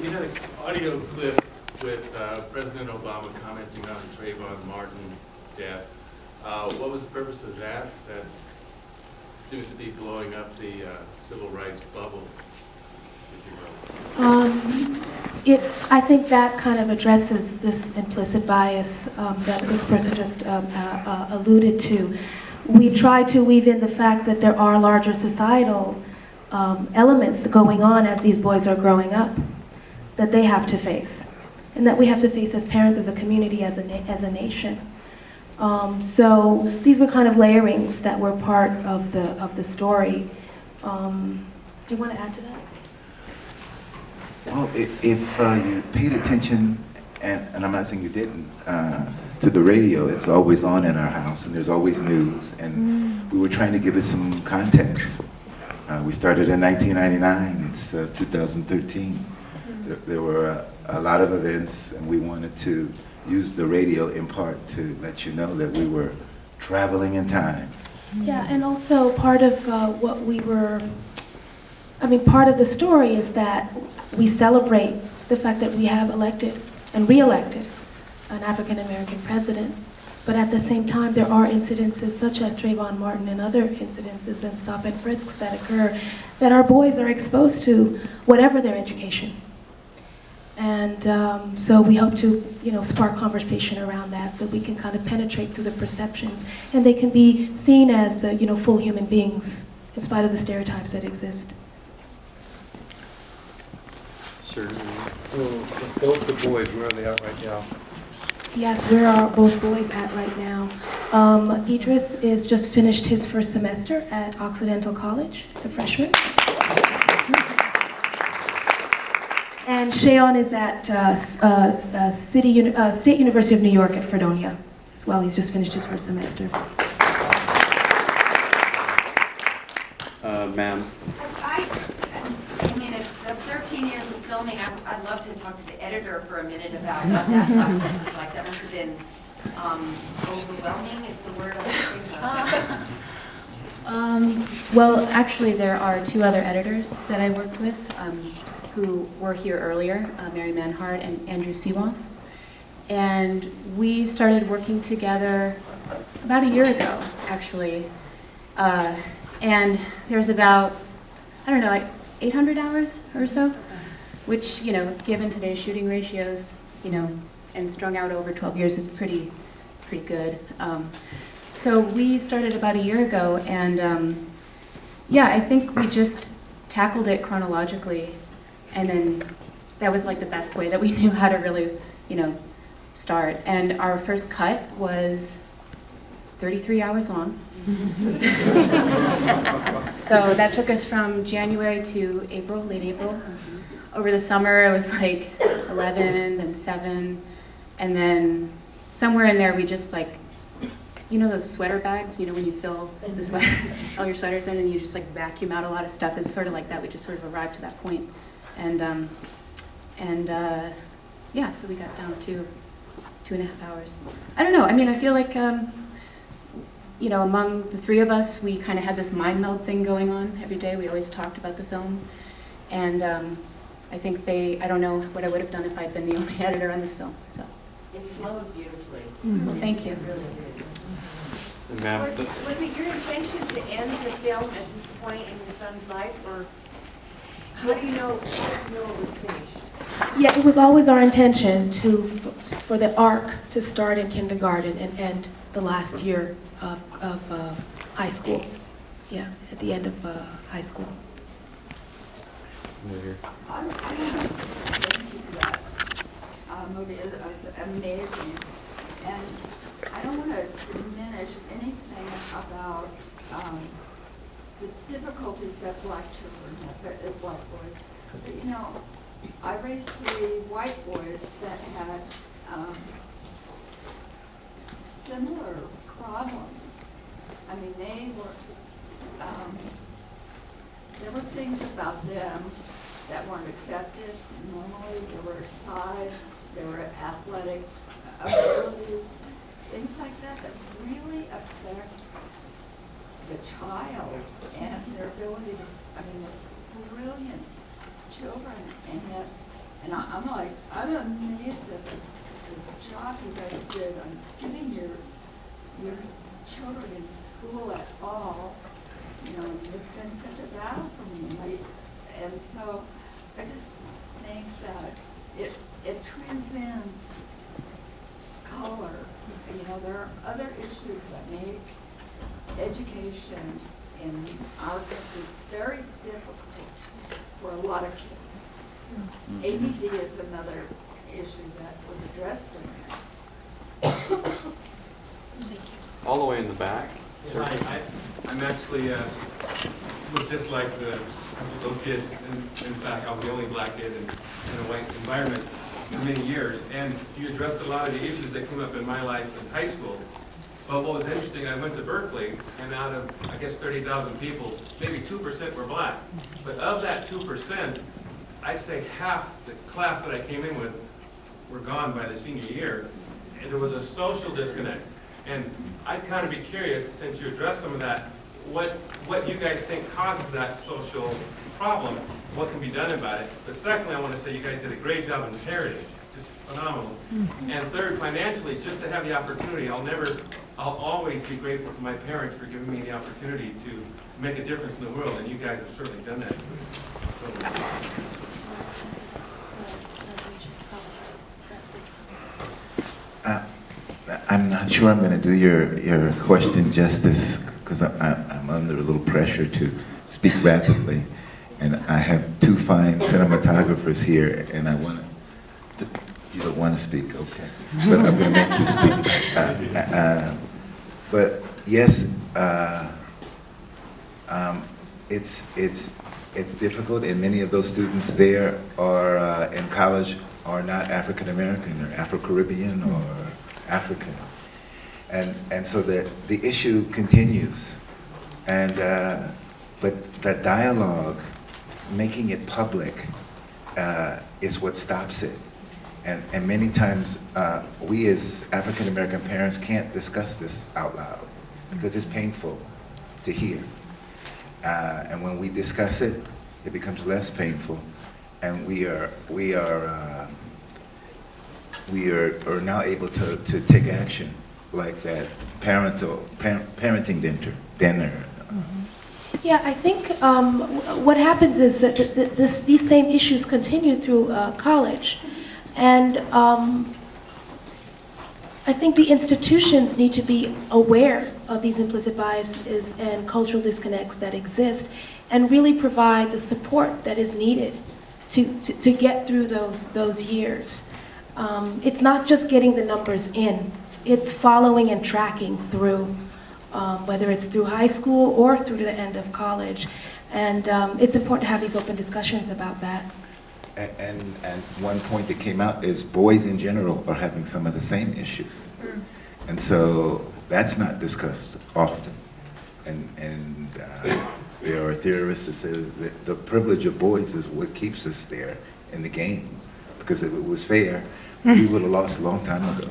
You had an audio clip with President Obama commenting on Trayvon Martin death. What was the purpose of that? That seems to be blowing up the civil rights bubble, if you will. I think that kind of addresses this implicit bias that this person just alluded to. We try to weave in the fact that there are larger societal elements going on as these boys are growing up that they have to face, and that we have to face as parents, as a community, as a nation. So these were kind of layerings that were part of the story. Do you want to add to that? Well, if you paid attention, and I'm not saying you didn't, to the radio, it's always on in our house, and there's always news, and we were trying to give it some context. We started in 1999, it's 2013. There were a lot of events, and we wanted to use the radio in part to let you know that we were traveling in time. Yeah, and also part of part of the story is that we celebrate the fact that we have elected and re-elected an African American president. But at the same time, there are incidences such as Trayvon Martin and other incidences and stop and frisks that occur that our boys are exposed to, whatever their education. And so we hope to, spark conversation around that so we can kind of penetrate through the perceptions and they can be seen as, full human beings in spite of the stereotypes that exist. Certainly. Well, both the boys, where are they at right now? Yes, where are both boys at right now? Idris is just finished his first semester at Occidental College. It's a freshman. And Sheon is at State University of New York at Fredonia as well. He's just finished his first semester. Ma'am. I mean, it's 13 years of filming. I'd love to talk to the editor for a minute about what that process was like. That must have been overwhelming is the word I was thinking of. Well, actually, there are two other editors that I worked with who were here earlier, Mary Manhart and Andrew Seawoff. And we started working together about a year ago, actually. And there's about, 800 hours or so, which, given today's shooting ratios, and strung out over 12 years is pretty good. So we started about a year ago, and I think we just tackled it chronologically, and then that was like the best way that we knew how to really, start. And our first cut was 33 hours long. So that took us from January to April, late April. Over the summer, it was like 11, then 7, and then somewhere in there we just those sweater bags, when you fill the sweater, all your sweaters in, and you just vacuum out a lot of stuff. It's sort of like that. We just sort of arrived to that point, and so we got down to 2.5 hours. I don't know. I mean, I feel like among the three of us, we kind of had this mind meld thing going on every day. We always talked about the film, and I think I don't know what I would have done if I'd been the only editor on this film. So It flowed beautifully. well, thank you. Really did. Ma'am. Was it your intention to end the film at this point in your son's life, or how do you know it was finished? Yeah, it was always our intention for the arc to start in kindergarten and end the last year of high school. Yeah, at the end of high school. Over here. Thank you for that. Movie is amazing, and I don't want to diminish anything about the difficulties that Black children have, Black boys. But, I raised 3 white boys that had similar problems. I mean, there were things about them that weren't accepted normally. There were size, there were athletic abilities, things like that really affect the child and their ability to, they're brilliant children, and I'm amazed at the job you guys did on getting your children in school at all. You know, it's been such a battle for me. And so I just think that it transcends color. You know, there are other issues that make education in our country very difficult for a lot of kids. ADD is another issue that was addressed in there. All the way in the back. Sir. I'm actually, was just like those kids. In fact, I was the only black kid in a white environment for many years. And you addressed a lot of the issues that came up in my life in high school. But what was interesting, I went to Berkeley, and out of, I guess, 30,000 people, maybe 2% were black. But of that 2%, I'd say half the class that I came in with were gone by the senior year. And there was a social disconnect. And I'd kind of be curious, since you addressed some of that, what you guys think causes that social problem, what can be done about it. But secondly, I want to say you guys did a great job in heritage, just phenomenal. And third, financially, just to have the opportunity, I'll always be grateful to my parents for giving me the opportunity to make a difference in the world, and you guys have certainly done that. I'm not sure I'm going to do your question justice because I'm under a little pressure to speak rapidly, and I have two fine cinematographers here, and I want to. You don't want to speak, okay? But I'm going to make you speak. But yes, it's difficult, and many of those students there are in college are not African American or Afro-Caribbean or African, and so the issue continues, and but that dialogue, making it public, is what stops it. And many times, we as African American parents can't discuss this out loud because it's painful to hear. And when we discuss it, it becomes less painful, and we are now able to take action, like that parenting dinner. Yeah, I think what happens is that these same issues continue through college. And I think the institutions need to be aware of these implicit biases and cultural disconnects that exist and really provide the support that is needed to get through those years. It's not just getting the numbers in, it's following and tracking through, whether it's through high school or through the end of college. And it's important to have these open discussions about that. And one point that came out is boys in general are having some of the same issues. And so that's not discussed often. And there are theorists that say that the privilege of boys is what keeps us there in the game. Because if it was fair, we would have lost a long time ago.